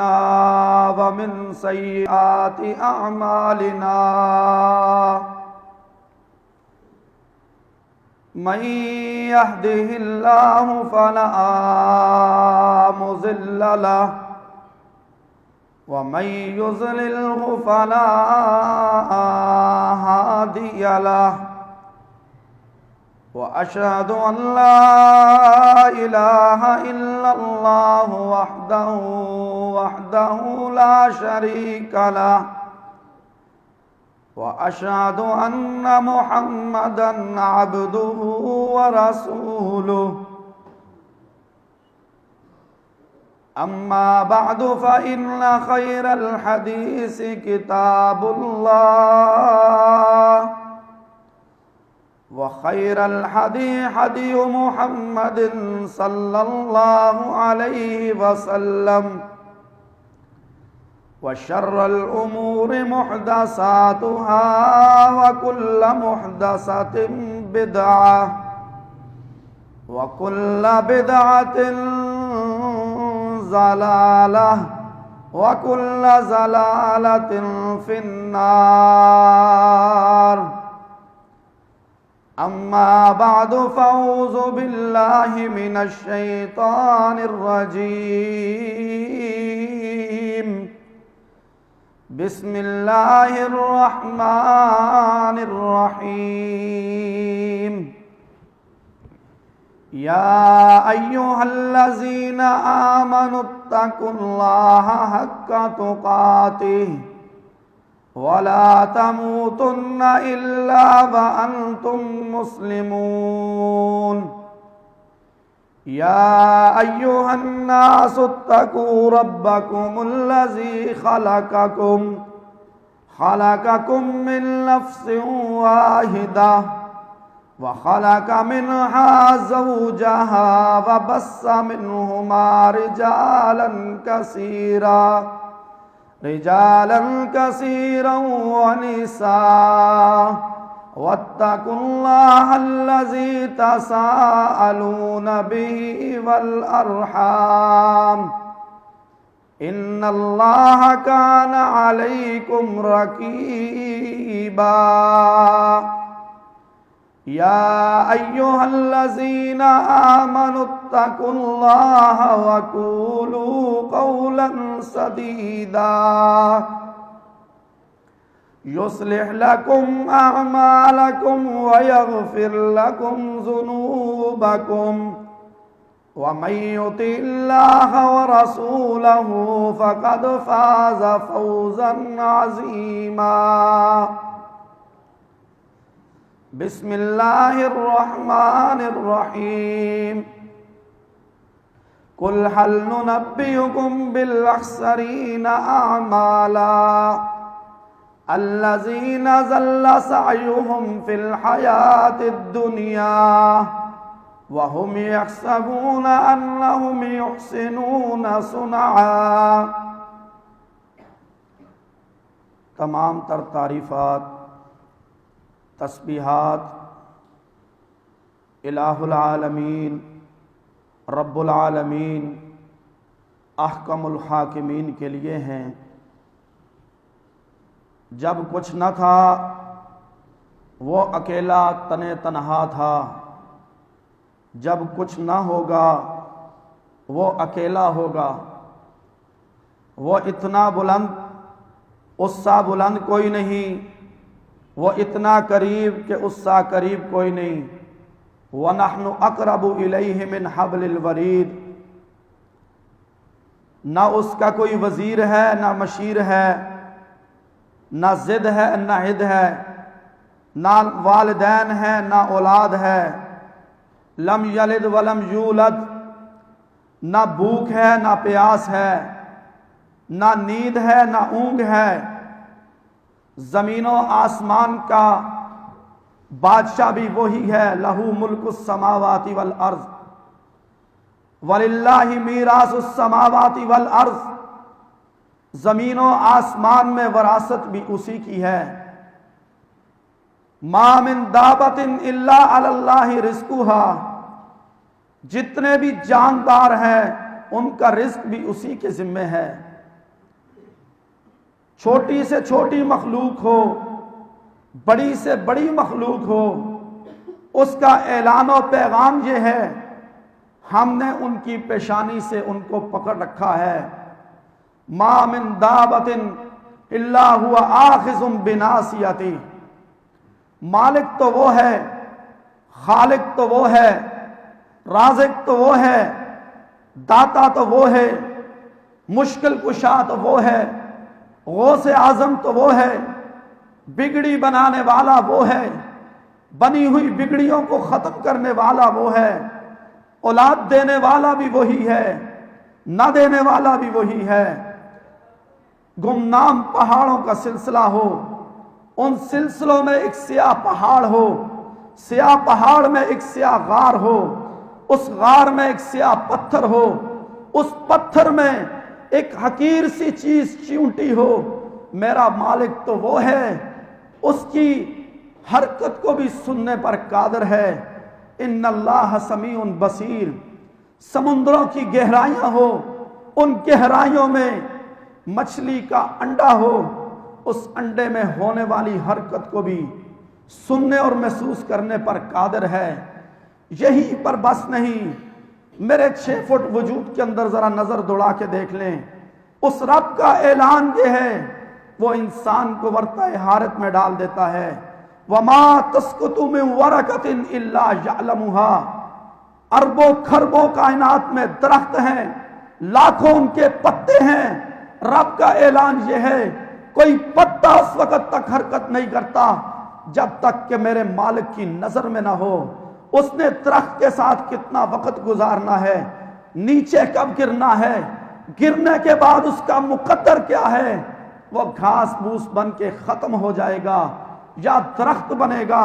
ومن سيئات أعمالنا من يهده الله فلا مضل له ومن يضلله فلا هادي له وأشهد أن لا إله إلا الله وحده لا شريك له وأشهد أن محمدًا عبده ورسوله أما بعد فإن خير الحديث كتاب الله وخير الهدي هدي محمد صلى الله عليه وسلم وشر الأمور محدثاتها وكل محدثة بدعة وكل بدعة ضلالة وكل ضلالة في النار. أما بعد فأعوذ بالله من الشيطان الرجيم. بسم الله الرحمن الرحيم. يا أيها الذين آمنوا اتقوا الله حق تقاته ولا تموتن إلا وأنتم مسلمون. يا أيها الناس اتقوا ربكم الذي خلقكم من نفس واحدة وخلق منها زوجها وبث منهما رجالا كثيرا ونساء واتقوا الله الذي تساءلون به والأرحام إن الله كان عليكم رقيبا. يا أيها الذين آمنوا اتقوا الله وقولوا قولا سديدا يصلح لكم أعمالكم ويغفر لكم ذنوبكم ومن يطع الله ورسوله فقد فاز فوزا عظيما. بسم الله الرحمن الرحيم. قل هل ننبئكم بالأخسرين أعمالا الذين ضل سعيهم في الحياة الدنيا وهم يحسبون أنهم يحسنون صنعا. تمام تر تعریفات، تسبیحات الہ العالمین رب العالمین احکم الحاکمین کے لیے ہیں. جب کچھ نہ تھا وہ اکیلا تنہا تھا، جب کچھ نہ ہوگا وہ اکیلا ہوگا. وہ اتنا بلند، اس سا بلند کوئی نہیں، وہ اتنا قریب کہ اس سا قریب کوئی نہیں. وَنَحْنُ أَقْرَبُ إِلَيْهِ مِنْ حَبْلِ الْوَرِيدِ. نہ اس کا کوئی وزیر ہے، نہ مشیر ہے، نہ ضد ہے، نہ حد ہے، نہ والدین ہے، نہ اولاد ہے. لم یلد ولم یولد. نہ بھوک ہے، نہ پیاس ہے، نہ نیند ہے، نہ اونگ ہے. زمین و آسمان کا بادشاہ بھی وہی ہے. لہو ملک السماوات والارض وللہ میراث السماوات والارض. زمین و آسمان میں وراثت بھی اسی کی ہے. ما من دابت الا علی اللہ رزقها. جتنے بھی جاندار ہیں ان کا رزق بھی اسی کے ذمے ہے. چھوٹی سے چھوٹی مخلوق ہو، بڑی سے بڑی مخلوق ہو، اس کا اعلان و پیغام یہ ہے، ہم نے ان کی پیشانی سے ان کو پکڑ رکھا ہے۔ ما من دابۃ الا هو آخذ بناصیتہ، مالک تو وہ ہے، خالق تو وہ ہے، رازق تو وہ ہے، داتا تو وہ ہے، مشکل کشا تو وہ ہے، غوث اعظم تو وہ ہے، بگڑی بنانے والا وہ ہے، بنی ہوئی بگڑیوں کو ختم کرنے والا وہ ہے، اولاد دینے والا بھی وہی ہے، نہ دینے والا بھی وہی ہے۔ گمنام پہاڑوں کا سلسلہ ہو، ان سلسلوں میں ایک سیاہ پہاڑ ہو، سیاہ پہاڑ میں ایک سیاہ غار ہو، اس غار میں ایک سیاہ پتھر ہو، اس پتھر میں ایک حقیر سی چیز چیونٹی ہو، میرا مالک تو وہ ہے، اس کی حرکت کو بھی سننے پر قادر ہے۔ ان اللہ سمیع بصیر، سمندروں کی گہرائیاں ہو، ان گہرائیوں میں مچھلی کا انڈا ہو، اس انڈے میں ہونے والی حرکت کو بھی سننے اور محسوس کرنے پر قادر ہے۔ یہی پر بس نہیں، میرے 6 فٹ وجود کے اندر ذرا نظر دوڑا کے دیکھ لیں، اس رب کا اعلان یہ ہے، وہ انسان کو ورطہ حارت میں ڈال دیتا ہے۔ وَمَا تَسْقُطُ مِن وَرَقَةٍ إِلَّا يَعْلَمُهَا، اربوں کھربوں کائنات میں درخت ہیں، لاکھوں ان کے پتے ہیں، رب کا اعلان یہ ہے، کوئی پتا اس وقت تک حرکت نہیں کرتا جب تک کہ میرے مالک کی نظر میں نہ ہو۔ اس نے درخت کے ساتھ کتنا وقت گزارنا ہے، نیچے کب گرنا ہے، گرنے کے بعد اس کا مقدر کیا ہے، وہ گھاس پھوس بن کے ختم ہو جائے گا یا درخت بنے گا۔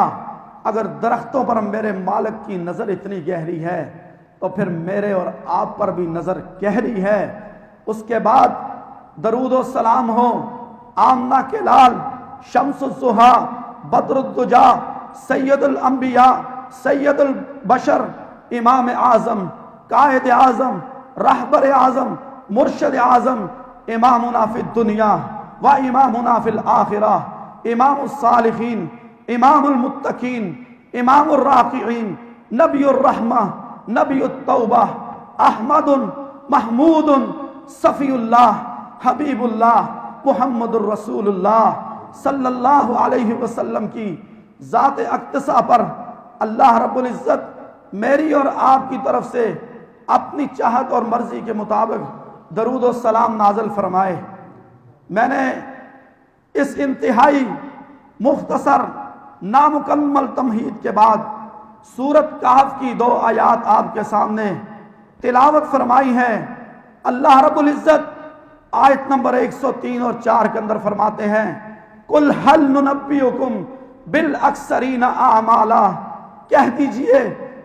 اگر درختوں پر میرے مالک کی نظر اتنی گہری ہے تو پھر میرے اور آپ پر بھی نظر گہری ہے۔ اس کے بعد درود و سلام ہو آمنہ کے لال، شمس الضحیٰ، بدر الدجا، سید الانبیاء، سید البشر، امام اعظم، قائد اعظم، رہبر اعظم، مرشد اعظم، امامنا فی الدنیا و امامنا فی الآخرہ، امام الصالحین، امام المتقین، امام الراکعین، نبی الرحمہ، نبی التوبہ، احمد محمود صفی اللہ، حبیب اللہ، محمد الرسول اللہ صلی اللہ علیہ وسلم کی ذات اقدسہ پر اللہ رب العزت میری اور آپ کی طرف سے اپنی چاہت اور مرضی کے مطابق درود و سلام نازل فرمائے۔ میں نے اس انتہائی مختصر نامکمل تمہید کے بعد سورۃ کہف کی 2 آیات آپ کے سامنے تلاوت فرمائی ہے۔ اللہ رب العزت آیت نمبر 103 اور 4 کے اندر فرماتے ہیں، قُلْ هَلْ نُنَبِّئُكُمْ بِالْأَخْسَرِينَ أَعْمَالًا، کہہ دیجئے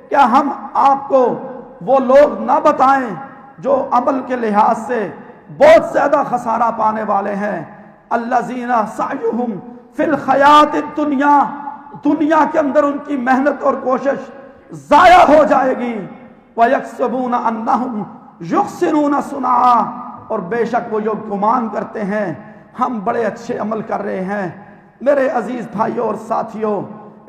کیا ہم آپ کو وہ لوگ نہ بتائیں جو عمل کے لحاظ سے بہت زیادہ خسارہ پانے والے ہیں۔ الَّذِينَ سَعْيُهُمْ فِي الْحَيَاةِ الدُّنْيَا، دنیا کے اندر ان کی محنت اور کوشش ضائع ہو جائے گی۔ وَيَحْسَبُونَ أَنَّهُمْ يُحْسِنُونَ صُنْعًا، اور بے شک وہ جو گمان کرتے ہیں ہم بڑے اچھے عمل کر رہے ہیں۔ میرے عزیز بھائیوں اور ساتھیوں،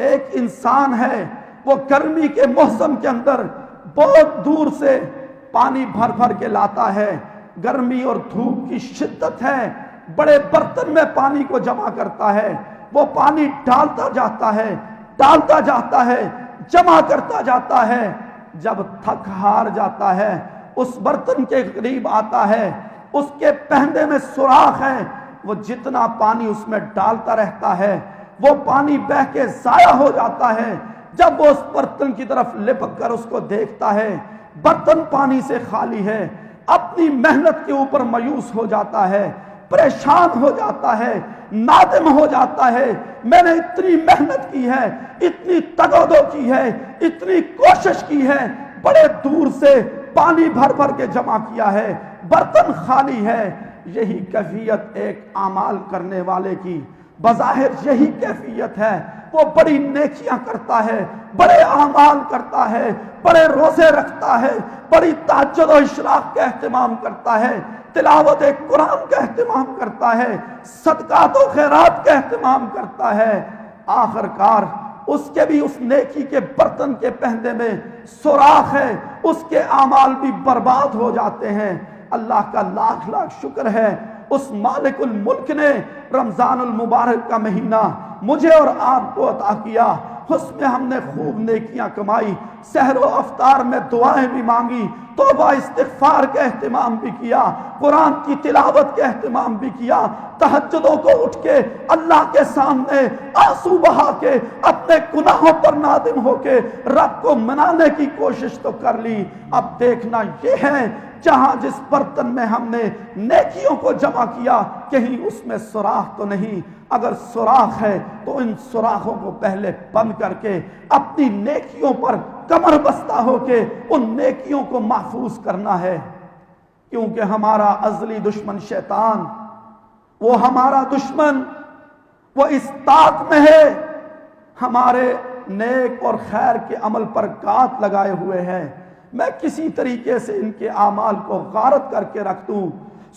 ایک انسان ہے وہ گرمی کے موسم کے اندر بہت دور سے پانی بھر بھر کے لاتا ہے، گرمی اور دھوپ کی شدت ہے، بڑے برتن میں پانی کو جمع کرتا ہے، وہ پانی ڈالتا جاتا ہے، ڈالتا جاتا ہے، جمع کرتا جاتا ہے، جب تھک ہار جاتا ہے اس برتن کے قریب آتا ہے، اس کے پہندے میں سوراخ ہے، وہ جتنا پانی اس میں ڈالتا رہتا ہے وہ پانی بہہ کے ضائع ہو جاتا ہے۔ جب وہ اس برتن کی طرف لپک کر اس کو دیکھتا ہے، برتن پانی سے خالی ہے، اپنی محنت کے اوپر مایوس ہو جاتا ہے، پریشان ہو جاتا ہے، نادم ہو جاتا ہے، میں نے اتنی محنت کی ہے، اتنی تگودو کی ہے، اتنی کوشش کی ہے، بڑے دور سے پانی بھر بھر کے جمع کیا ہے، برتن خالی ہے۔ یہی کیفیت ایک اعمال کرنے والے کی بظاہر یہی کیفیت ہے، وہ بڑی نیکیاں کرتا ہے، بڑے اعمال کرتا ہے، بڑے روزے رکھتا ہے، بڑی تہجد و اشراق کا اہتمام کرتا ہے، تلاوت قرآن کا اہتمام کرتا ہے، صدقات و خیرات کا اہتمام کرتا ہے، آخر کار اس کے بھی اس نیکی کے برتن کے پہنے میں سوراخ ہے، اس کے اعمال بھی برباد ہو جاتے ہیں۔ اللہ کا لاکھ لاکھ شکر ہے اس مالک الملک نے رمضان المبارک کا مہینہ مجھے اور آپ کو عطا کیا، اس میں ہم نے خوب نیکیاں کمائی، سحر و افطار میں دعائیں بھی مانگی، توبہ استغفار کا اہتمام بھی کیا، قرآن کی تلاوت کا اہتمام بھی کیا، تہجدوں کو اٹھ کے اللہ کے سامنے آنسو بہا کے اپنے گناہوں پر نادم ہو کے رب کو منانے کی کوشش تو کر لی۔ اب دیکھنا یہ ہے جہاں جس برتن میں ہم نے نیکیوں کو جمع کیا کہیں اس میں سوراخ تو نہیں، اگر سوراخ ہے تو ان سوراخوں کو پہلے بند کر کے اپنی نیکیوں پر کمر بستہ ہو کے ان نیکیوں کو محفوظ کرنا ہے، کیونکہ ہمارا ازلی دشمن شیطان، وہ ہمارا دشمن، وہ اس طاق میں ہے، ہمارے نیک اور خیر کے عمل پر گات لگائے ہوئے ہیں۔ میں کسی طریقے سے ان کے اعمال کو غارت کر کے رکھ دوں۔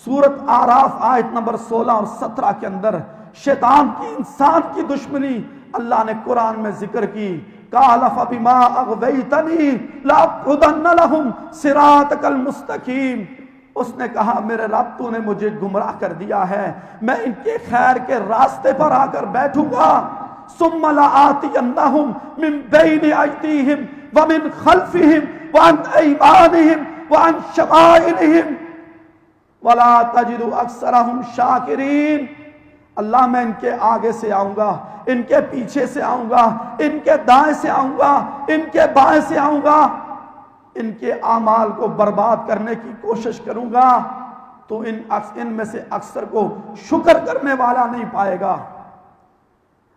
سورۃ اعراف آیت نمبر 16 اور 17 کے اندر شیطان کی انسان کی دشمنی اللہ نے قرآن میں ذکر کی۔ قال فبما اغویتنی لاقعدن لہم صراطک المستقیم، اس نے کہا میرے رب تو نے مجھے گمراہ کر دیا ہے، میں ان کے خیر کے راستے پر آ کر بیٹھوں گا۔ ثم لآتینہم من بین ایدیہم ومن خلفہم وعن ایمانہم وعن شمائلہم ولا تجد اکثرہم شاکرین۔ اللہ میں ان کے آگے سے آؤں گا، ان کے پیچھے سے آؤں گا، ان کے دائیں سے آؤں گا، ان کے بائیں سے آؤں گا، ان کے اعمال کو برباد کرنے کی کوشش کروں گا تو ان میں سے اکثر کو شکر کرنے والا نہیں پائے گا۔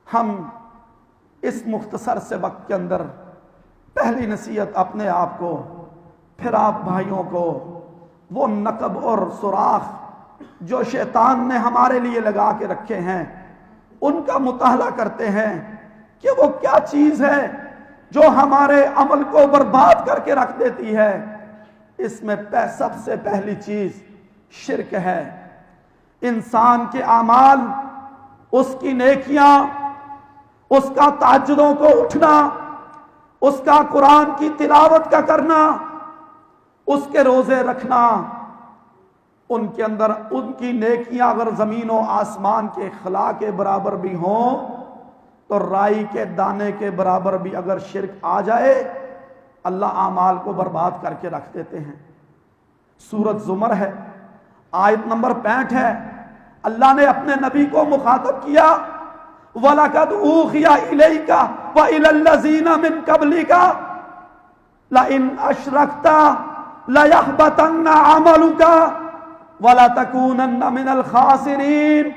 ہم اس مختصر سے وقت کے اندر پہلی نصیحت اپنے آپ کو، پھر آپ بھائیوں کو، وہ نقب اور سوراخ جو شیطان نے ہمارے لیے لگا کے رکھے ہیں ان کا مطالعہ کرتے ہیں کہ وہ کیا چیز ہے جو ہمارے عمل کو برباد کر کے رکھ دیتی ہے۔ اس میں سب سے پہلی چیز شرک ہے۔ انسان کے اعمال، اس کی نیکیاں، اس کا تہجدوں کو اٹھنا، اس کا قرآن کی تلاوت کا کرنا، اس کے روزے رکھنا، ان کے اندر ان کی نیکیاں اگر زمین و آسمان کے خلا کے برابر بھی ہوں تو رائی کے دانے کے برابر بھی اگر شرک آ جائے اللہ اعمال کو برباد کر کے رکھ دیتے ہیں۔ سورۃ زمر ہے، آیت نمبر 65 ہے، اللہ نے اپنے نبی کو مخاطب کیا وَلَقَدْ أُوحِيَ إِلَيْكَ وَإِلَى الَّذِينَ مِن قَبْلِكَ لَئِنْ أَشْرَكْتَ لَيَحْبَطَنَّ عَمَلُكَ وَلَتَكُونَنَّ مِنَ الْخَاسِرِينَ۔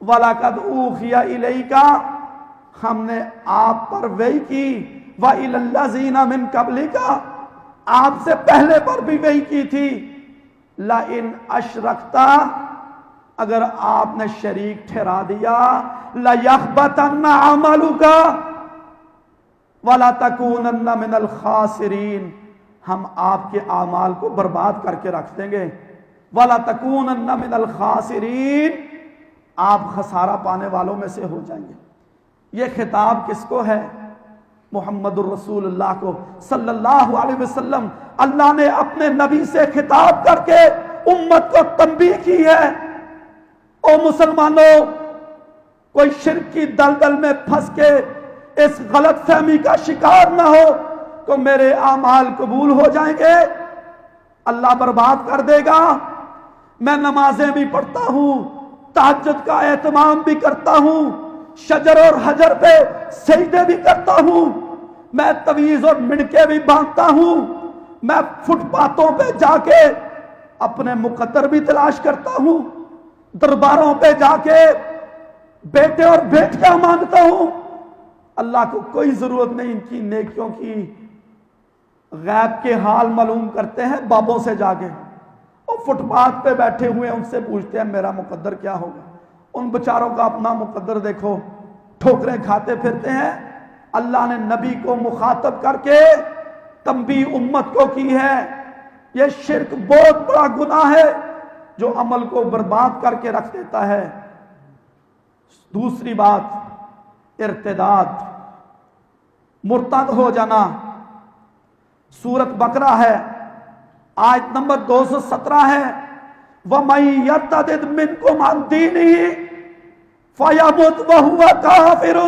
وَلَقَدْ أُوحِيَ إِلَيْكَ، ہم نے آپ پر وحی کی، وَإِلَى الَّذِينَ مِن قَبْلِكَ، آپ سے پہلے پر بھی وحی کی تھی، لَئِنْ أَشْرَكْتَ، اگر آپ نے شریک ٹھہرا دیا، لَيَحْبَطَنَّ عَمَلُكَ وَلَتَكُونَنَّ مِنَ الْخَاسِرِينَ، ہم آپ کے اعمال کو برباد کر کے رکھ دیں گے۔ وَلَتَكُونَنَّ مِنَ الْخَاسِرِينَ، آپ خسارہ پانے والوں میں سے ہو جائیں گے۔ یہ خطاب کس کو ہے؟ محمد الرسول اللہ کو صلی اللہ علیہ وسلم۔ اللہ نے اپنے نبی سے خطاب کر کے امت کو تنبیہ کی ہے، او مسلمانوں، کوئی شرک کی دلدل میں پھنس کے اس غلط فہمی کا شکار نہ ہو تو میرے اعمال قبول ہو جائیں گے، اللہ برباد کر دے گا۔ میں نمازیں بھی پڑھتا ہوں، تہجد کا اہتمام بھی کرتا ہوں، شجر اور حجر پہ سجدے بھی کرتا ہوں، میں تویز اور منکے بھی باندھتا ہوں، میں فٹ پاتھوں پہ جا کے اپنے مقدر بھی تلاش کرتا ہوں، درباروں پہ جا کے بیٹے اور بیٹیاں مانگتا ہوں۔ اللہ کو کوئی ضرورت نہیں ان کی نیکیوں کی۔ غیب کے حال معلوم کرتے ہیں بابوں سے جا کے، اور فٹ پاتھ پہ بیٹھے ہوئے ان سے پوچھتے ہیں میرا مقدر کیا ہوگا۔ ان بچاروں کا اپنا مقدر دیکھو، ٹھوکریں کھاتے پھرتے ہیں. اللہ نے نبی کو مخاطب کر کے تنبیہ امت کو کی ہے. یہ شرک بہت بڑا گناہ ہے جو عمل کو برباد کر کے رکھ دیتا ہے. دوسری بات ارتداد، مرتد ہو جانا. سورت بقرہ ہے، آیت نمبر 217 ہے، وَمَن يَرْتَدِدْ مِنْكُمْ عَنْ دِينِهِ فَيَمُتْ وَهُوَ كَافِرٌ.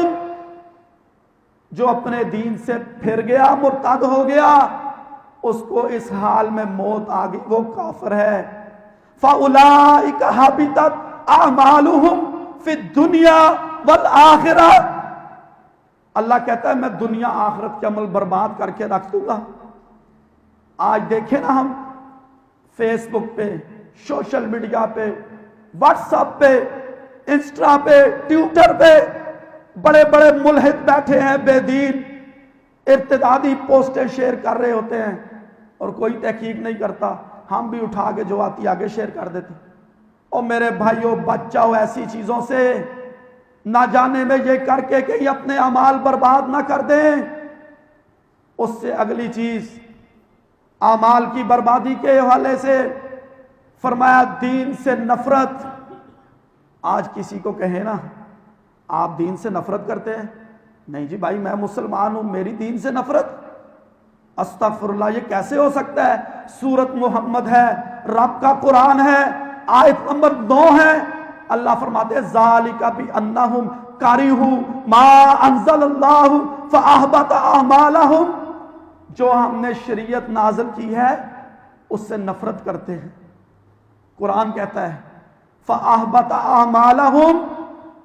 جو اپنے دین سے پھر گیا، مرتد ہو گیا، اس کو اس حال میں موت آ گئی، وہ کافر ہے. فَأُولَٰئِكَ حَبِطَتْ أَعْمَالُهُمْ فِي الدُّنْيَا وَالْآخِرَةِ. اللہ کہتا ہے میں دنیا آخرت کے عمل برباد کر کے رکھ دوں گا. آج دیکھیں نا ہم فیس بک پہ، سوشل میڈیا پہ، واٹس ایپ پہ، انسٹا پہ، ٹویٹر پہ بڑے بڑے ملحد بیٹھے ہیں، بے دین ارتدادی پوسٹیں شیئر کر رہے ہوتے ہیں اور کوئی تحقیق نہیں کرتا. ہم بھی اٹھا کے جو آتی آگے شیئر کر دیتے. اور میرے بھائیوں بچ جاؤ ایسی چیزوں سے، نہ جانے میں یہ کر کے کہ یہ اپنے اعمال برباد نہ کر دیں. اس سے اگلی چیز اعمال کی بربادی کے حوالے سے فرمایا دین سے نفرت. آج کسی کو کہے نا آپ دین سے نفرت کرتے ہیں، نہیں جی بھائی میں مسلمان ہوں، میری دین سے نفرت؟ استغفر اللہ، یہ کیسے ہو سکتا ہے؟ سورت محمد ہے، رب کا قرآن ہے، آیت نمبر 9 ہے. اللہ فرماتے ہیں ذالک بانہم کرہوا ما انزل اللہ فاحبط اعمالہم. جو ہم نے شریعت نازل کی ہے اس سے نفرت کرتے ہیں. قرآن کہتا ہے فاحبط اعمالہم،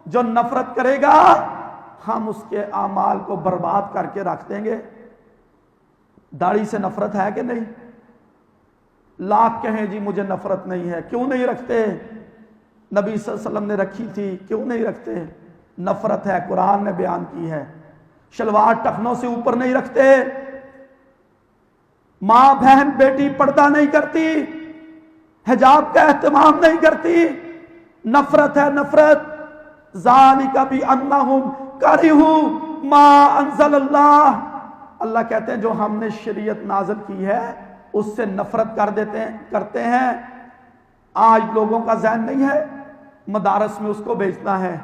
جو نفرت کرے گا ہم اس کے اعمال کو برباد کر کے رکھ دیں گے. داڑھی سے نفرت ہے کہ نہیں؟ لاکھ کہیں جی مجھے نفرت نہیں ہے، کیوں نہیں رکھتے؟ نبی صلی اللہ علیہ وسلم نے رکھی تھی، کیوں نہیں رکھتے؟ نفرت ہے، قرآن نے بیان کی ہے. شلوار ٹخنوں سے اوپر نہیں رکھتے. ماں بہن بیٹی پردہ نہیں کرتی، حجاب کا اہتمام نہیں کرتی. نفرت ہے، نفرت. ذالک بانہم کرہوا ما انزل اللہ. اللہ کہتے ہیں جو ہم نے شریعت نازل کی ہے اس سے نفرت کرتے ہیں. آج لوگوں کا ذہن نہیں ہے مدارس میں اس کو بھیجنا ہے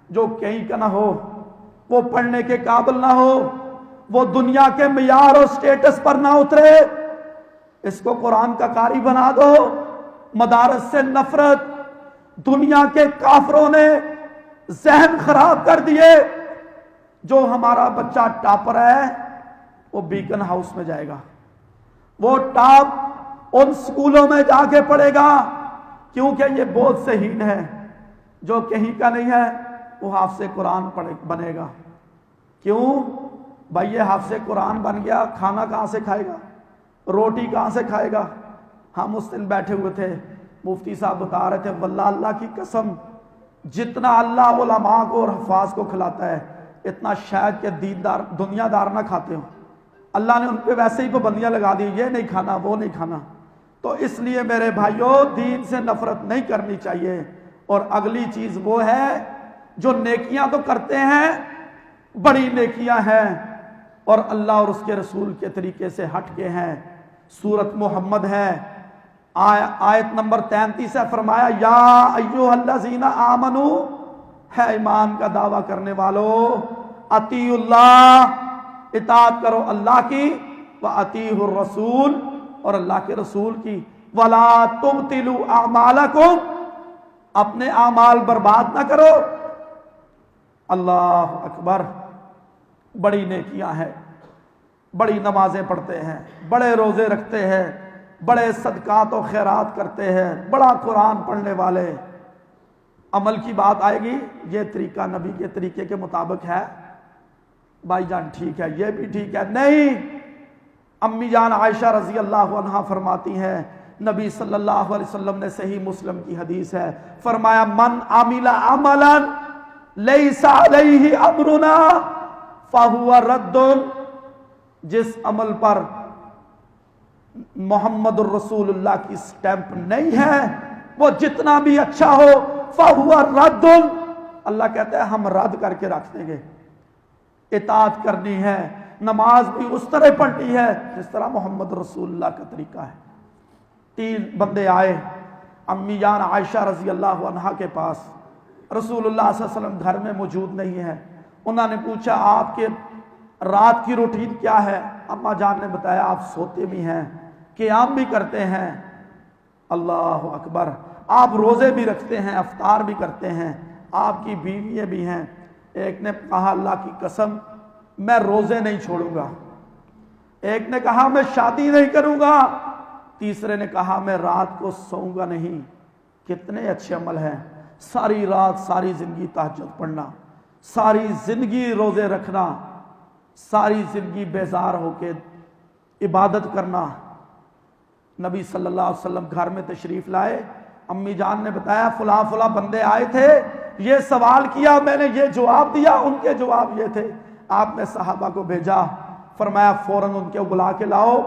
جو کہیں کا نہ ہو، وہ پڑھنے کے قابل نہ ہو، وہ دنیا کے معیار اور سٹیٹس پر نہ اترے. اس کو قرآن کا قاری بنا دو. مدارس سے نفرت. دنیا کے کافروں نے ذہن خراب کر دیے. جو ہمارا بچہ ٹاپر ہے وہ بیکن ہاؤس میں جائے گا، وہ ٹاپ ان سکولوں میں جا کے پڑھے گا کیونکہ یہ بہت ذہین ہے. جو کہیں کا نہیں ہے وہ حافظ قرآن بنے گا. کیوں بھائی؟ یہ حافظ قرآن بن گیا، کھانا کہاں سے کھائے گا؟ روٹی کہاں سے کھائے گا؟ ہم اس دن بیٹھے ہوئے تھے، مفتی صاحب بتا رہے تھے واللہ اللہ کی قسم جتنا اللہ علماء کو اور حفاظ کو کھلاتا ہے اتنا شاید کہ دنیا دار نہ کھاتے ہوں. اللہ نے ان پہ ویسے ہی پابندیاں لگا دی، یہ نہیں کھانا، وہ نہیں کھانا. تو اس لیے میرے بھائیوں دین سے نفرت نہیں کرنی چاہیے. اور اگلی چیز وہ ہے جو نیکیاں تو کرتے ہیں، بڑی نیکیاں ہیں اور اللہ اور اس کے رسول کے طریقے سے ہٹ کے ہیں. سورت محمد ہے، آیت نمبر 33 ہے، فرمایا یا ایھا الذین آمنوا، ہے ایمان کا دعویٰ کرنے والو، اطیعوا اللہ، اطاعت کرو اللہ کی، واطیعوا الرسول، اور اللہ کے رسول کی، ولا تبطلوا اعمالکم، اپنے اعمال برباد نہ کرو. اللہ اکبر. بڑی نیکیاں ہیں، بڑی نمازیں پڑھتے ہیں، بڑے روزے رکھتے ہیں، بڑے صدقات و خیرات کرتے ہیں، بڑا قرآن پڑھنے والے. عمل کی بات آئے گی، یہ طریقہ نبی کے طریقے کے مطابق ہے بھائی جان، ٹھیک ہے، یہ بھی ٹھیک ہے. نہیں، امی جان عائشہ رضی اللہ عنہا فرماتی ہیں نبی صلی اللہ علیہ وسلم نے، صحیح مسلم کی حدیث ہے، فرمایا من عمل عملا لیس علیہ امرنا فہو رد. جس عمل پر محمد الرسول اللہ کی سٹیمپ نہیں ہے وہ جتنا بھی اچھا ہو فہو رد، اللہ کہتا ہے ہم رد کر کے رکھ دیں گے. اطاعت کرنی ہے، نماز بھی اس طرح پڑھنی ہے جس طرح محمد رسول اللہ کا طریقہ ہے. 3 بندے آئے امی جان عائشہ رضی اللہ عنہا کے پاس. رسول اللہ صلی اللہ علیہ وسلم گھر میں موجود نہیں ہے. انہوں نے پوچھا آپ کے رات کی روٹین کیا ہے؟ اما جان نے بتایا آپ سوتے بھی ہیں، قیام بھی کرتے ہیں، اللہ اکبر، آپ روزے بھی رکھتے ہیں، افطار بھی کرتے ہیں، آپ کی بیویاں بھی ہیں. ایک نے کہا اللہ کی قسم میں روزے نہیں چھوڑوں گا. ایک نے کہا میں شادی نہیں کروں گا. تیسرے نے کہا میں رات کو سوؤں گا نہیں. کتنے اچھے عمل ہیں. ساری رات ساری زندگی تہجد پڑھنا، ساری زندگی روزے رکھنا، ساری زندگی بیزار ہو کے عبادت کرنا. نبی صلی اللہ علیہ وسلم گھر میں تشریف لائے. امی جان نے بتایا فلاں فلاں بندے آئے تھے، یہ سوال کیا، میں نے یہ جواب دیا، ان کے جواب یہ تھے. آپ نے صحابہ کو بھیجا، فرمایا فوراً ان کو بلا کے لاؤ.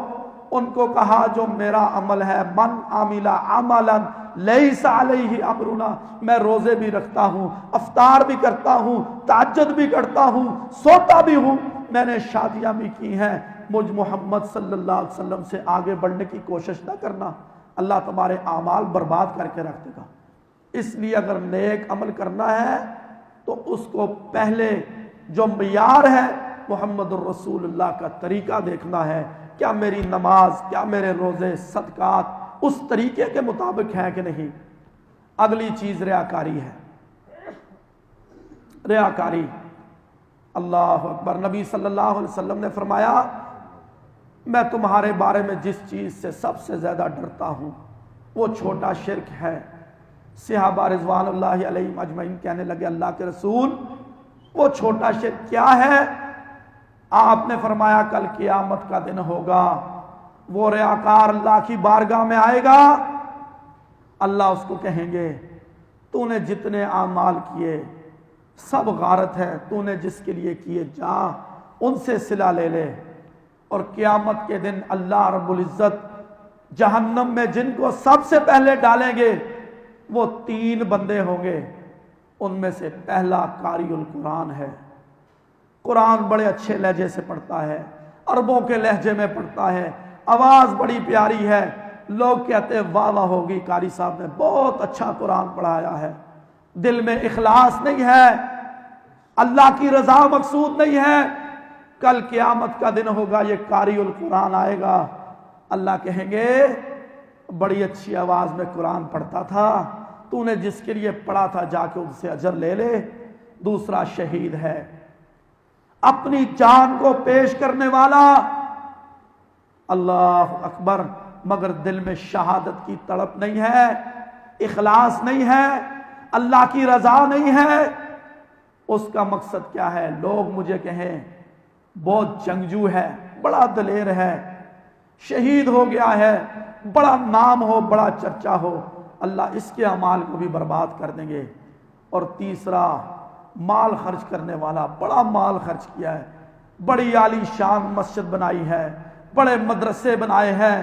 ان کو کہا جو میرا عمل ہے، من عمل عملا لیس علیہ امرنا، میں روزے بھی رکھتا ہوں، افطار بھی کرتا ہوں، تہجد بھی کرتا ہوں، سوتا بھی ہوں، میں نے شادیاں بھی کی ہیں، مجھ محمد صلی اللہ علیہ وسلم سے آگے بڑھنے کی کوشش نہ کرنا، اللہ تمہارے اعمال برباد کر کے رکھ دے گا. اس لیے اگر نیک عمل کرنا ہے تو اس کو پہلے جو معیار ہے محمد الرسول اللہ کا طریقہ دیکھنا ہے. کیا میری نماز، کیا میرے روزے، صدقات اس طریقے کے مطابق ہیں کہ نہیں. اگلی چیز ریاکاری ہے. ریاکاری، اللہ اکبر. نبی صلی اللہ علیہ وسلم نے فرمایا میں تمہارے بارے میں جس چیز سے سب سے زیادہ ڈرتا ہوں وہ چھوٹا شرک ہے. صحابہ رضوان اللہ علیہم اجمعین کہنے لگے اللہ کے رسول وہ چھوٹا شرک کیا ہے؟ آپ نے فرمایا کل قیامت کا دن ہوگا، وہ ریاکار اللہ کی بارگاہ میں آئے گا. اللہ اس کو کہیں گے تو نے جتنے اعمال کیے سب غارت ہے، تو نے جس کے لیے کیے جا ان سے صلہ لے لے. اور قیامت کے دن اللہ رب العزت جہنم میں جن کو سب سے پہلے ڈالیں گے وہ 3 بندے ہوں گے. ان میں سے پہلا قاری القرآن ہے. قرآن بڑے اچھے لہجے سے پڑھتا ہے، عربوں کے لہجے میں پڑھتا ہے، آواز بڑی پیاری ہے، لوگ کہتے ہیں واہ واہ ہوگی قاری صاحب نے بہت اچھا قرآن پڑھایا ہے. دل میں اخلاص نہیں ہے، اللہ کی رضا مقصود نہیں ہے. کل قیامت کا دن ہوگا، یہ قاری القرآن آئے گا، اللہ کہیں گے بڑی اچھی آواز میں قرآن پڑھتا تھا، تو نے جس کے لیے پڑھا تھا جا کے ان سے اجر لے لے. دوسرا شہید ہے، اپنی جان کو پیش کرنے والا، اللہ اکبر، مگر دل میں شہادت کی تڑپ نہیں ہے، اخلاص نہیں ہے، اللہ کی رضا نہیں ہے. اس کا مقصد کیا ہے؟ لوگ مجھے کہیں بہت جنگجو ہے، بڑا دلیر ہے، شہید ہو گیا ہے، بڑا نام ہو، بڑا چرچا ہو، اللہ اس کے اعمال کو بھی برباد کر دیں گے. اور تیسرا مال خرچ کرنے والا، بڑا مال خرچ کیا ہے، بڑی عالی شان مسجد بنائی ہے، بڑے مدرسے بنائے ہیں،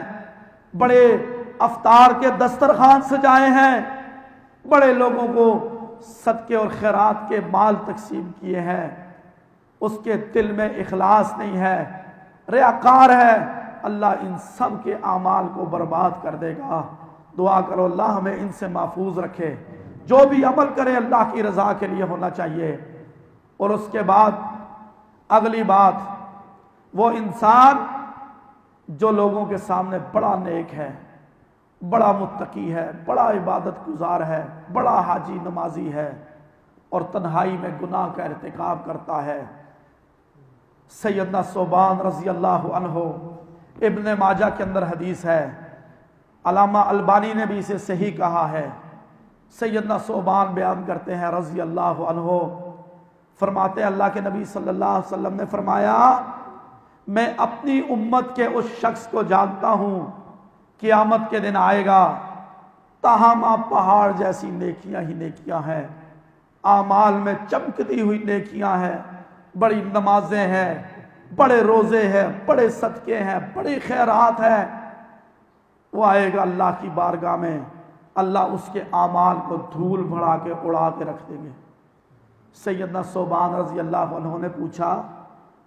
بڑے افطار کے دسترخوان سجائے ہیں، بڑے لوگوں کو صدقے اور خیرات کے مال تقسیم کیے ہیں. اس کے دل میں اخلاص نہیں ہے، ریاکار ہے، اللہ ان سب کے اعمال کو برباد کر دے گا. دعا کرو اللہ ہمیں ان سے محفوظ رکھے. جو بھی عمل کرے اللہ کی رضا کے لیے ہونا چاہیے. اور اس کے بعد اگلی بات، وہ انسان جو لوگوں کے سامنے بڑا نیک ہے، بڑا متقی ہے، بڑا عبادت گزار ہے، بڑا حاجی نمازی ہے، اور تنہائی میں گناہ کا ارتکاب کرتا ہے. سیدنا ثوبان رضی اللہ عنہ، ابن ماجہ کے اندر حدیث ہے، علامہ البانی نے بھی اسے صحیح کہا ہے. سیدنا ثوبان بیان کرتے ہیں رضی اللہ عنہ، فرماتے ہیں اللہ کے نبی صلی اللہ علیہ وسلم نے فرمایا میں اپنی امت کے اس شخص کو جانتا ہوں قیامت کے دن آئے گا، تاہم پہاڑ جیسی نیکیاں ہی نیکیاں ہیں، اعمال میں چمکتی ہوئی نیکیاں ہیں، بڑی نمازیں ہیں، بڑے روزے ہیں، بڑے صدقے ہیں، بڑی خیرات ہیں. وہ آئے گا اللہ کی بارگاہ میں، اللہ اس کے اعمال کو دھول بڑھا کے اڑا کے رکھ دیں گے. سیدنا صوبان رضی اللہ عنہ نے پوچھا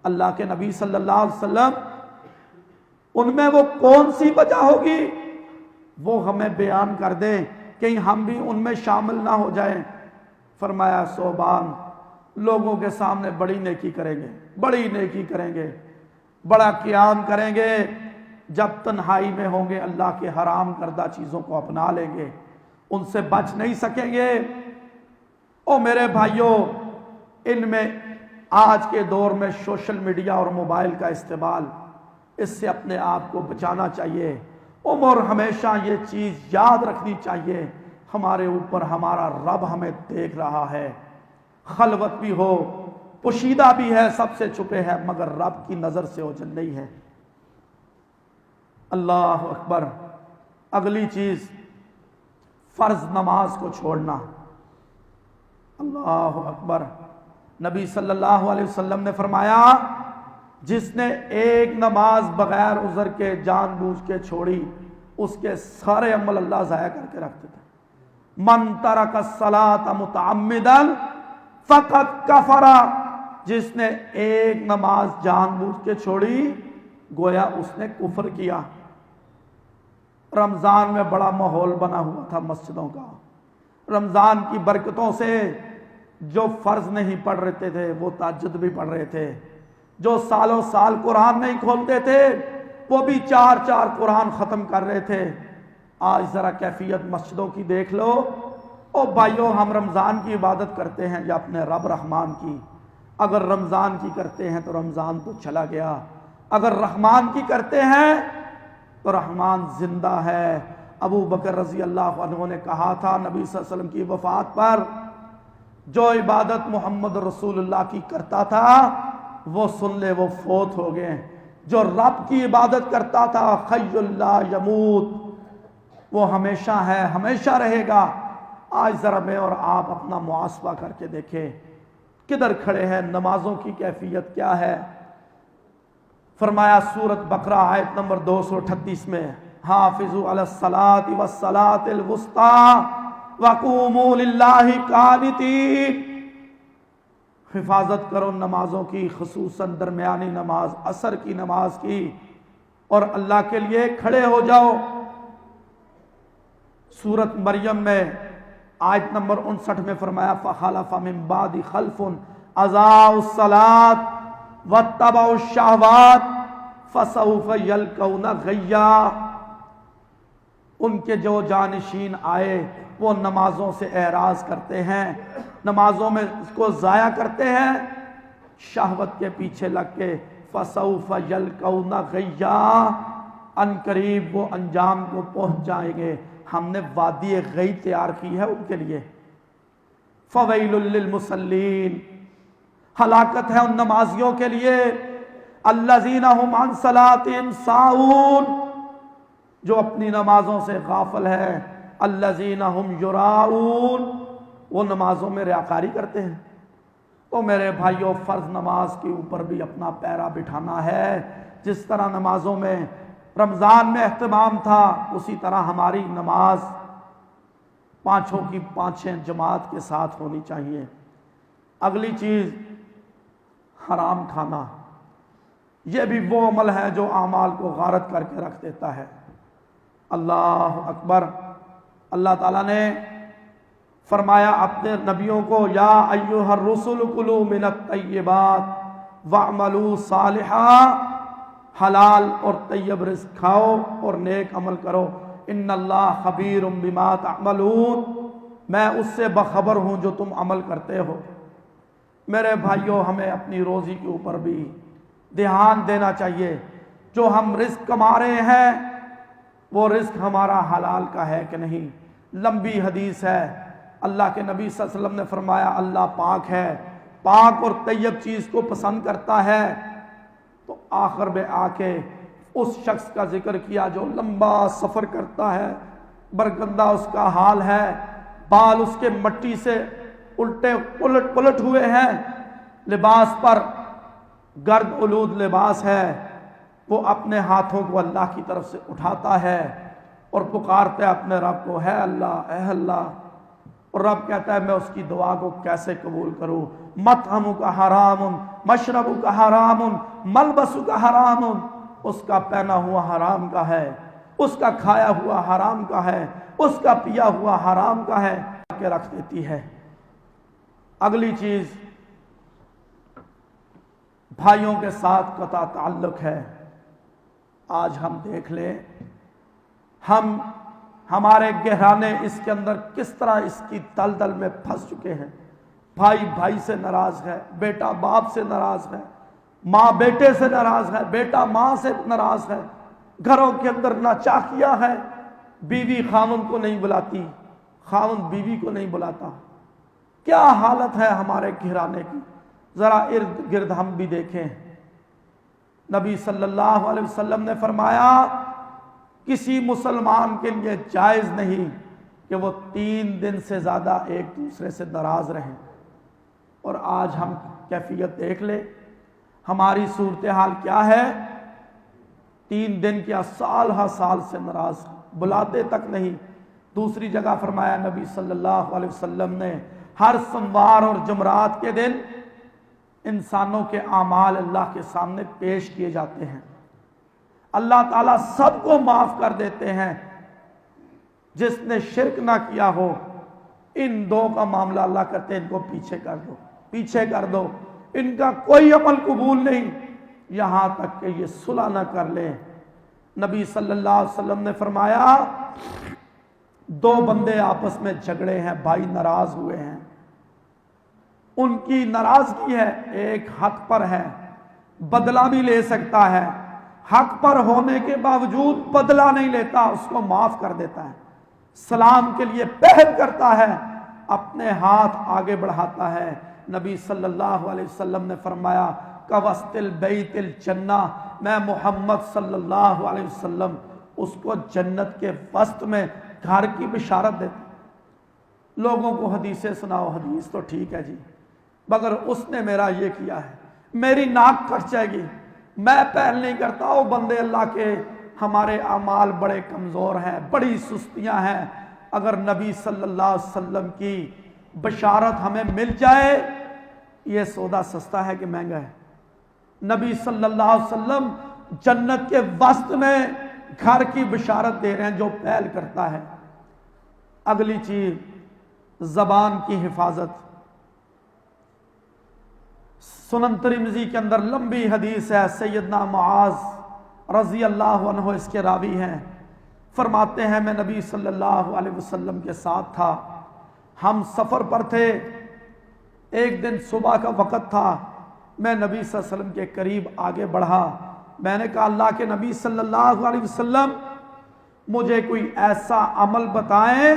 اللہ کے نبی صلی اللہ علیہ وسلم ان میں وہ کون سی وجہ ہوگی، وہ ہمیں بیان کر دیں کہیں ہم بھی ان میں شامل نہ ہو جائیں۔ فرمایا صوبان لوگوں کے سامنے بڑی نیکی کریں گے، بڑی نیکی کریں گے، بڑا قیام کریں گے، جب تنہائی میں ہوں گے اللہ کے حرام کردہ چیزوں کو اپنا لیں گے، ان سے بچ نہیں سکیں گے۔ او میرے بھائیوں، ان میں آج کے دور میں سوشل میڈیا اور موبائل کا استعمال، اس سے اپنے آپ کو بچانا چاہیے۔ اور ہمیشہ یہ چیز یاد رکھنی چاہیے ہمارے اوپر ہمارا رب ہمیں دیکھ رہا ہے، خلوت بھی ہو، پوشیدہ بھی ہے، سب سے چھپے ہے، مگر رب کی نظر سے اوجھل نہیں ہے۔ اللہ اکبر۔ اگلی چیز فرض نماز کو چھوڑنا۔ اللہ اکبر۔ نبی صلی اللہ علیہ وسلم نے فرمایا جس نے ایک نماز بغیر عذر کے جان بوجھ کے چھوڑی اس کے سارے عمل اللہ ضائع کر کے رکھ دیتا۔ من ترک الصلاۃ متعمدا فقد کفر، جس نے ایک نماز جان بوجھ کے چھوڑی گویا اس نے کفر کیا۔ رمضان میں بڑا ماحول بنا ہوا تھا مسجدوں کا، رمضان کی برکتوں سے جو فرض نہیں پڑھ رہے تھے وہ تہجد بھی پڑھ رہے تھے، جو سالوں سال قرآن نہیں کھولتے تھے وہ بھی 4 قرآن ختم کر رہے تھے۔ آج ذرا کیفیت مسجدوں کی دیکھ لو۔ او بھائیو، ہم رمضان کی عبادت کرتے ہیں یا اپنے رب رحمان کی؟ اگر رمضان کی کرتے ہیں تو رمضان تو چلا گیا، اگر رحمان کی کرتے ہیں تو رحمان زندہ ہے۔ ابو بکر رضی اللہ عنہ نے کہا تھا نبی صلی اللہ علیہ وسلم کی وفات پر، جو عبادت محمد رسول اللہ کی کرتا تھا وہ سن لے وہ فوت ہو گئے، جو رب کی عبادت کرتا تھا حی لا یموت، وہ ہمیشہ ہے، ہمیشہ رہے گا۔ آج ذرا میں اور آپ اپنا محاسبہ کر کے دیکھیں کدھر کھڑے ہیں، نمازوں کی کیفیت کیا ہے۔ فرمایا سورۃ بقرہ آیت نمبر 238 میں، حافظوا علی الصلاۃ والصلاۃ الوسطی وقوموا للہ قانتین، حفاظت کرو نمازوں کی، خصوصاً درمیانی نماز عصر کی نماز کی، اور اللہ کے لیے کھڑے ہو جاؤ۔ سورۃ مریم میں آیت نمبر 59 میں فرمایا فخلف من بعد خلف اضاعوا الصلاۃ واتبعوا الشہوات فسوف یلقون غیا، ان کے جو جانشین آئے وہ نمازوں سے اعراض کرتے ہیں، نمازوں میں اس کو ضائع کرتے ہیں، شہوت کے پیچھے لگ کے، فسوف یلقون غیا، ان قریب وہ انجام کو پہنچ جائیں گے۔ ہم نے وادی غی تیار کی ہے ان کے لیے۔ فویل للمصلین، ہلاکت ہے ان نمازیوں کے لیے، الذین هم عن صلاتهم ساہون، جو اپنی نمازوں سے غافل ہے، الذین هم یراؤون، وہ نمازوں میں ریاکاری کرتے ہیں۔ تو میرے بھائیوں، فرض نماز کے اوپر بھی اپنا پیرا بٹھانا ہے۔ جس طرح نمازوں میں رمضان میں اہتمام تھا اسی طرح ہماری نماز پانچوں کی پانچیں جماعت کے ساتھ ہونی چاہیے۔ اگلی چیز حرام کھانا، یہ بھی وہ عمل ہے جو اعمال کو غارت کر کے رکھ دیتا ہے۔ اللہ اکبر۔ اللہ تعالیٰ نے فرمایا اپنے نبیوں کو، یا ایھا الرسل کلوا من الطیبات واعملوا صالحا، حلال اور طیب رزق کھاؤ اور نیک عمل کرو، ان اللہ خبیر بما تعملون، میں اس سے بخبر ہوں جو تم عمل کرتے ہو۔ میرے بھائیوں، ہمیں اپنی روزی کے اوپر بھی دھیان دینا چاہیے۔ جو ہم رزق کما رہے ہیں وہ رزق ہمارا حلال کا ہے کہ نہیں۔ لمبی حدیث ہے، اللہ کے نبی صلی اللہ علیہ وسلم نے فرمایا اللہ پاک ہے، پاک اور طیب چیز کو پسند کرتا ہے۔ تو آخر میں آ کے اس شخص کا ذکر کیا جو لمبا سفر کرتا ہے، برگندہ اس کا حال ہے، بال اس کے مٹی سے پلٹ ہوئے ہیں، لباس پر گرد آلود لباس ہے، وہ اپنے ہاتھوں کو اللہ کی طرف سے اٹھاتا ہے اور پکارتا ہے اپنے رب کو، ہے اللہ، اے اللہ، اور رب کہتا ہے میں اس کی دعا کو کیسے قبول کروں؟ مطعمہ کا حرام، مشربہ کا حرام، ملبسہ کا حرام، اس کا پہنا ہوا حرام کا ہے، اس کا کھایا ہوا حرام کا ہے، اس کا پیا ہوا حرام کا ہے کہ رکھ دیتی ہے۔ اگلی چیز بھائیوں کے ساتھ قطع تعلق ہے۔ آج ہم دیکھ لیں ہمارے گہرانے اس کے اندر کس طرح اس کی دلدل میں پھنس چکے ہیں۔ بھائی بھائی سے ناراض ہے، بیٹا باپ سے ناراض ہے، ماں بیٹے سے ناراض ہے، بیٹا ماں سے ناراض ہے، گھروں کے اندر ناچاکیاں ہے، بیوی خاوند کو نہیں بلاتی، خاوند بیوی کو نہیں بلاتا۔ کیا حالت ہے ہمارے گھرانے کی، ذرا ارد گرد ہم بھی دیکھیں۔ نبی صلی اللہ علیہ وسلم نے فرمایا کسی مسلمان کے لیے جائز نہیں کہ وہ 3 دن سے زیادہ ایک دوسرے سے ناراض رہیں۔ اور آج ہم کیفیت دیکھ لیں، ہماری صورتحال کیا ہے؟ 3 دن کیا سال ہا سال سے ناراض، بلاتے تک نہیں۔ دوسری جگہ فرمایا نبی صلی اللہ علیہ وسلم نے ہر سوموار اور جمعرات کے دن انسانوں کے اعمال اللہ کے سامنے پیش کیے جاتے ہیں، اللہ تعالیٰ سب کو معاف کر دیتے ہیں۔ جس نے شرک نہ کیا ہو، ان 2 کا معاملہ اللہ کرتے ہیں ان کو پیچھے کر دو، پیچھے کر دو، ان کا کوئی عمل قبول نہیں یہاں تک کہ یہ صلح نہ کر لیں۔ نبی صلی اللہ علیہ وسلم نے فرمایا 2 بندے آپس میں جھگڑے ہیں، بھائی ناراض ہوئے ہیں، ان کی ناراضگی ہے، ایک حق پر ہے، بدلہ بھی لے سکتا ہے، حق پر ہونے کے باوجود بدلہ نہیں لیتا، اس کو معاف کر دیتا ہے، سلام کے لیے پہل کرتا ہے، اپنے ہاتھ آگے بڑھاتا ہے۔ نبی صلی اللہ علیہ وسلم نے فرمایا کَوَسْطِ الْبَيْتِ الْجَنَّةِ، میں محمد صلی اللہ علیہ وسلم اس کو جنت کے وسط میں گھر کی بشارت دیتا۔ لوگوں کو حدیثیں سناؤ، حدیث تو ٹھیک ہے جی، مگر اس نے میرا یہ کیا ہے، میری ناک کٹ جائے گی، میں پہل نہیں کرتا۔ او بندے اللہ کے، ہمارے اعمال بڑے کمزور ہیں، بڑی سستیاں ہیں، اگر نبی صلی اللہ علیہ وسلم کی بشارت ہمیں مل جائے، یہ سودا سستا ہے کہ مہنگا ہے؟ نبی صلی اللہ علیہ وسلم جنت کے وسط میں گھر کی بشارت دے رہے ہیں جو پہل کرتا ہے۔ اگلی چیز زبان کی حفاظت۔ سنن ترمذی کے اندر لمبی حدیث ہے، سیدنا معاذ رضی اللہ عنہ اس کے راوی ہیں، فرماتے ہیں میں نبی صلی اللہ علیہ وسلم کے ساتھ تھا، ہم سفر پر تھے، ایک دن صبح کا وقت تھا، میں نبی صلی اللہ علیہ وسلم کے قریب آگے بڑھا، میں نے کہا اللہ کے نبی صلی اللہ علیہ وسلم مجھے کوئی ایسا عمل بتائیں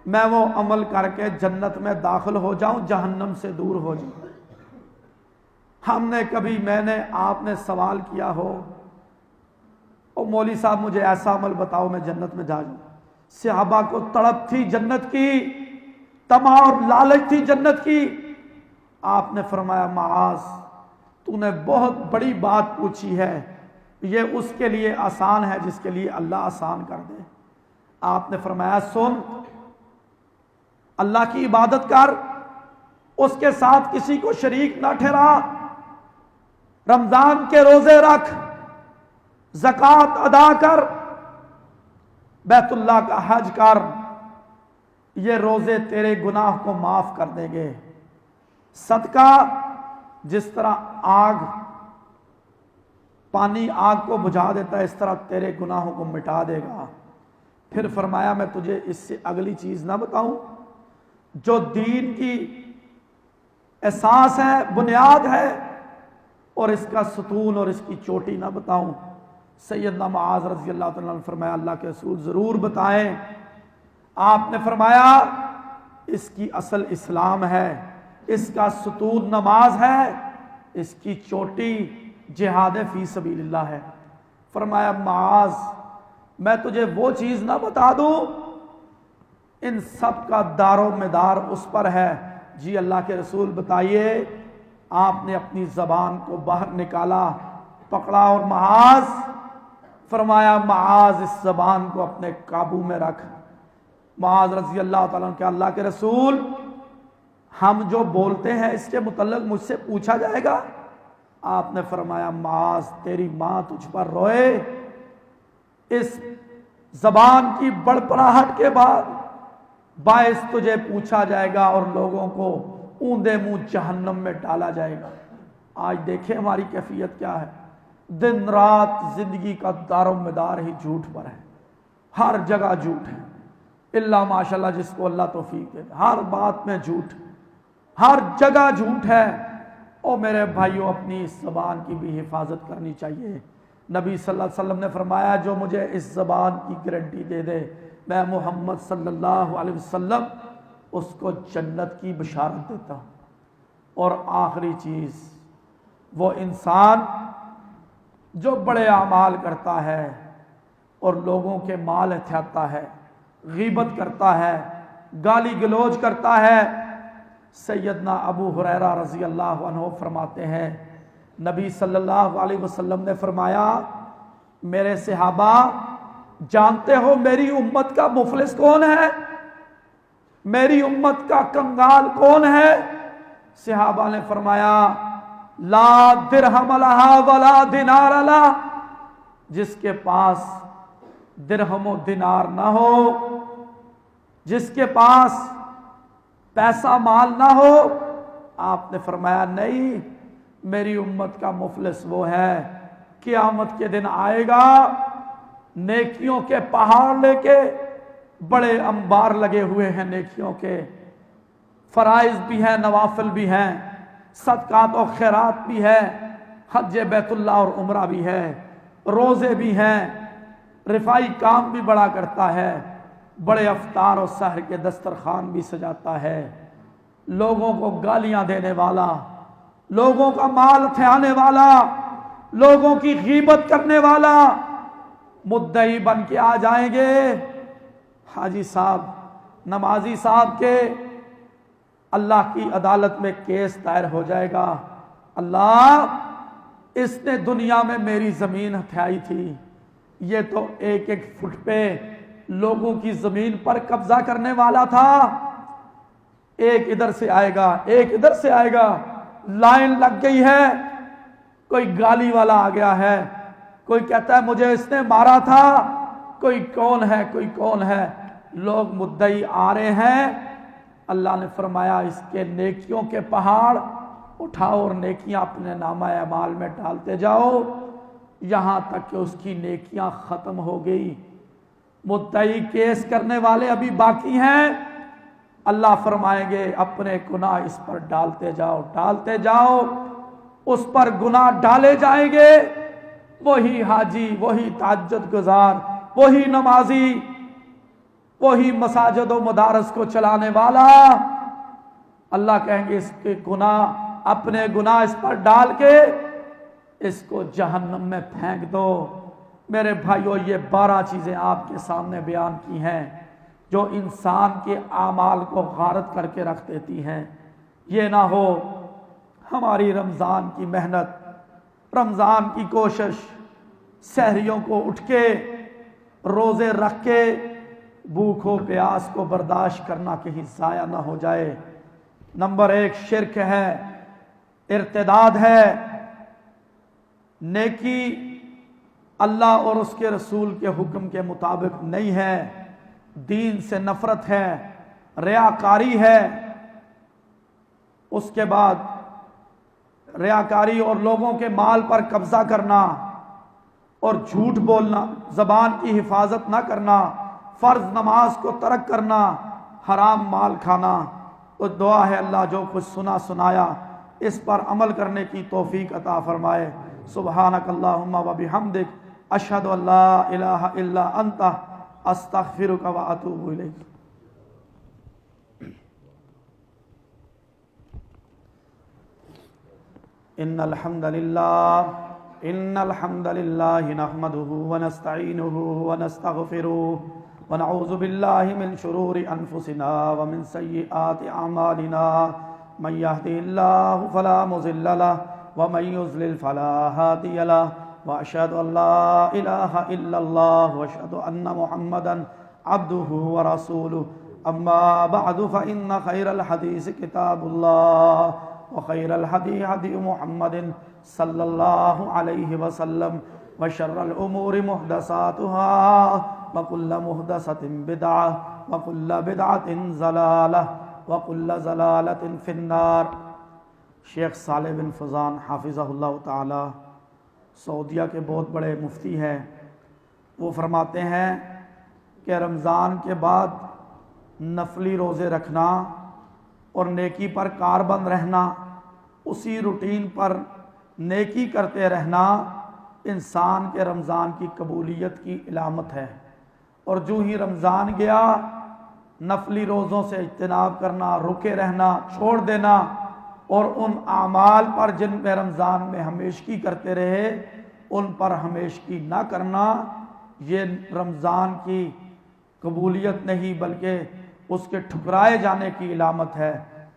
میں وہ عمل کر کے جنت میں داخل ہو جاؤں، جہنم سے دور ہو جاؤں۔ میں نے آپ نے سوال کیا ہو او مولوی صاحب مجھے ایسا عمل بتاؤ میں جنت میں جا جاؤں۔ صحابہ کو تڑپ تھی جنت کی، طمع اور لالچ تھی جنت کی۔ آپ نے فرمایا معاذ تو نے بہت بڑی بات پوچھی ہے، یہ اس کے لیے آسان ہے جس کے لیے اللہ آسان کر دے۔ آپ نے فرمایا سن، اللہ کی عبادت کر، اس کے ساتھ کسی کو شریک نہ ٹھہرا، رمضان کے روزے رکھ، زکوٰۃ ادا کر، بیت اللہ کا حج کر، یہ روزے تیرے گناہ کو معاف کر دیں گے۔ صدقہ جس طرح پانی آگ کو بجھا دیتا ہے، اس طرح تیرے گناہوں کو مٹا دے گا۔ پھر فرمایا میں تجھے اس سے اگلی چیز نہ بتاؤں جو دین کی اساس ہے، بنیاد ہے، اور اس کا ستون اور اس کی چوٹی نہ بتاؤں؟ سیدنا معاذ رضی اللہ تعالیٰ نے فرمایا اللہ کے رسول ضرور بتائیں۔ آپ نے فرمایا اس کی اصل اسلام ہے، اس کا ستون نماز ہے، اس کی چوٹی جہاد فی سبیل اللہ ہے۔ فرمایا معاذ میں تجھے وہ چیز نہ بتا دوں؟ ان سب کا دار و مدار اس پر ہے۔ جی اللہ کے رسول بتائیے۔ آپ نے اپنی زبان کو باہر نکالا، پکڑا اور معاذ فرمایا معاذ اس زبان کو اپنے قابو میں رکھ، معاذ رضی اللہ تعالیٰ عنہ کہ اللہ کے رسول ہم جو بولتے ہیں اس کے متعلق مجھ سے پوچھا جائے گا؟ آپ نے فرمایا معاذ تیری ماں تجھ پر روئے، اس زبان کی بڑبڑاہٹ کے بعد باعث تجھے پوچھا جائے گا اور لوگوں کو اوندے منہ جہنم میں ڈالا جائے گا۔ آج دیکھیں ہماری کیفیت کیا ہے، دن رات زندگی کا دار و مدار ہی جھوٹ پر ہے، ہر جگہ جھوٹ ہے، اللہ ماشاءاللہ جس کو اللہ توفیق دے، ہر بات میں جھوٹ، ہر جگہ جھوٹ ہے۔ اور میرے بھائیوں اپنی اس زبان کی بھی حفاظت کرنی چاہیے۔ نبی صلی اللہ علیہ وسلم نے فرمایا جو مجھے اس زبان کی گارنٹی دے دے میں محمد صلی اللہ علیہ وسلم اس کو جنت کی بشارت دیتا ہوں۔ اور آخری چیز، وہ انسان جو بڑے اعمال کرتا ہے اور لوگوں کے مال ہتھیاتا ہے، غیبت کرتا ہے، گالی گلوچ کرتا ہے۔ سیدنا ابو ہریرہ رضی اللہ عنہ فرماتے ہیں نبی صلی اللہ علیہ وسلم نے فرمایا میرے صحابہ جانتے ہو میری امت کا مفلس کون ہے؟ میری امت کا کنگال کون ہے؟ صحابہ نے فرمایا لا درہم لہا ولا دینار لہا، جس کے پاس درہم و دینار نہ ہو، جس کے پاس پیسہ مال نہ ہو۔ آپ نے فرمایا نہیں، میری امت کا مفلس وہ ہے قیامت کے دن آئے گا نیکیوں کے پہاڑ لے کے، بڑے انبار لگے ہوئے ہیں نیکیوں کے، فرائض بھی ہیں، نوافل بھی ہیں، صدقات و خیرات بھی ہے، حج بیت اللہ اور عمرہ بھی ہے، روزے بھی ہیں، رفائی کام بھی بڑا کرتا ہے، بڑے افطار و سحر کے دسترخوان بھی سجاتا ہے، لوگوں کو گالیاں دینے والا، لوگوں کا مال تھیانے والا، لوگوں کی غیبت کرنے والا مدعی بن کے آ جائیں گے حاجی صاحب، نمازی صاحب کے اللہ کی عدالت میں کیس دائر ہو جائے گا، اللہ اس نے دنیا میں میری زمین ہتھیائی تھی، یہ تو ایک ایک فٹ پہ لوگوں کی زمین پر قبضہ کرنے والا تھا، ایک ادھر سے آئے گا ایک ادھر سے آئے گا، لائن لگ گئی ہے، کوئی گالی والا آ گیا ہے، کوئی کہتا ہے مجھے اس نے مارا تھا، کوئی کون ہے کوئی کون ہے، لوگ مدعی آ رہے ہیں۔ اللہ نے فرمایا اس کے نیکیوں کے پہاڑ اٹھاؤ اور نیکیاں اپنے نامہ اعمال میں ڈالتے جاؤ یہاں تک کہ اس کی نیکیاں ختم ہو گئی۔ مدعی کیس کرنے والے ابھی باقی ہیں، اللہ فرمائیں گے اپنے گناہ اس پر ڈالتے جاؤ ڈالتے جاؤ، اس پر گناہ ڈالے جائیں گے، وہی حاجی، وہی تہجد گزار، وہی نمازی، وہی مساجد و مدارس کو چلانے والا، اللہ کہیں گے اس کے گناہ، اپنے گناہ اس پر ڈال کے اس کو جہنم میں پھینک دو۔ میرے بھائیو یہ 12 چیزیں آپ کے سامنے بیان کی ہیں جو انسان کے اعمال کو غارت کر کے رکھ دیتی ہیں۔ یہ نہ ہو ہماری رمضان کی محنت، رمضان کی کوشش، سحریوں کو اٹھ کے روزے رکھ کے بھوک و پیاس کو برداشت کرنا کہیں ضائع نہ ہو جائے۔ نمبر 1 شرک ہے، ارتداد ہے، نیکی اللہ اور اس کے رسول کے حکم کے مطابق نہیں ہے، دین سے نفرت ہے، ریاکاری ہے۔ اس کے بعد ریاکاری اور لوگوں کے مال پر قبضہ کرنا اور جھوٹ بولنا، زبان کی حفاظت نہ کرنا، فرض نماز کو ترک کرنا، حرام مال کھانا۔ تو دعا ہے اللہ جو کچھ سنا سنایا اس پر عمل کرنے کی توفیق عطا فرمائے۔ سبحانک اللہم و بحمدک، اشہد ان لا الہ الا انت، استغفرک و اتوب الیک۔ ان الحمد للہ نحمده ونستعینه ونستغفره ونعوذ باللہ من شرور انفسنا ومن سیئات اعمالنا، من يهده اللہ فلا مضل له ومن يضلل فلا هادی له، واشهد ان لا الہ الا اللہ واشهد ان محمدا عبده ورسوله أما بعد فإن خير الحديث كتاب الله وخير الهدي هدي محمد صلى الله عليه وسلم وشر الأمور محدثاتها وكل محدثة بدعة وكل بدعة ضلالة وكل ضلالة في النار۔ شیخ صالح بن فوزان حافظہ اللہ تعالی سعودیہ کے بہت بڑے مفتی ہیں، وہ فرماتے ہیں کہ رمضان کے بعد نفلی روزے رکھنا اور نیکی پر کاربند رہنا، اسی روٹین پر نیکی کرتے رہنا انسان کے رمضان کی قبولیت کی علامت ہے۔ اور جو ہی رمضان گیا نفلی روزوں سے اجتناب کرنا، رکے رہنا، چھوڑ دینا، اور ان اعمال پر جن میں رمضان میں ہمیشگی کرتے رہے ان پر ہمیشگی نہ کرنا، یہ رمضان کی قبولیت نہیں بلکہ اس کے ٹھکرائے جانے کی علامت ہے۔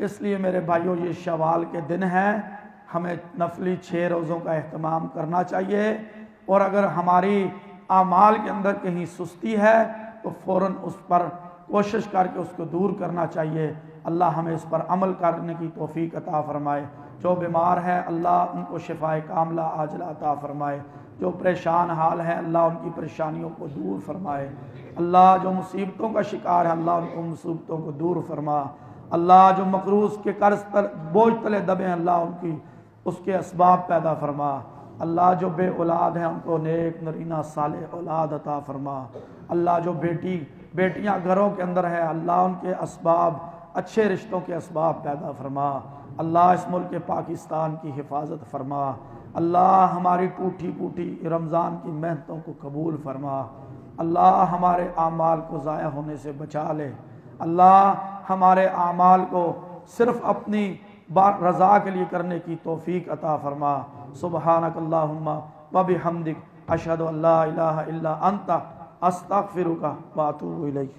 اس لیے میرے بھائیوں، یہ شوال کے دن ہیں، ہمیں نفلی 6 روزوں کا اہتمام کرنا چاہیے، اور اگر ہماری اعمال کے اندر کہیں سستی ہے تو فوراً اس پر کوشش کر کے اس کو دور کرنا چاہیے۔ اللہ ہمیں اس پر عمل کرنے کی توفیق عطا فرمائے۔ جو بیمار ہیں اللہ ان کو شفائے کاملہ عاجلہ عطا فرمائے، جو پریشان حال ہیں اللہ ان کی پریشانیوں کو دور فرمائے، اللہ جو مصیبتوں کا شکار ہے اللہ ان کو مصیبتوں کو دور فرما، اللہ جو مقروض کے قرض پر بوجھ تلے دبے ہیں اللہ ان کی اس کے اسباب پیدا فرما، اللہ جو بے اولاد ہیں ان کو نیک نرینہ صالح اولاد عطا فرما، اللہ جو بیٹیاں گھروں کے اندر ہیں اللہ ان کے اسباب اچھے رشتوں کے اسباب پیدا فرما، اللہ اس ملک پاکستان کی حفاظت فرما، اللہ ہماری ٹوٹی پوٹی رمضان کی محنتوں کو قبول فرما، اللہ ہمارے اعمال کو ضائع ہونے سے بچا لے، اللہ ہمارے اعمال کو صرف اپنی رضا کے لیے کرنے کی توفیق عطا فرما۔ سبحانک اللہم و بحمدک اشہد ان لا الہ الا انت استغفرک و اتوب الیک۔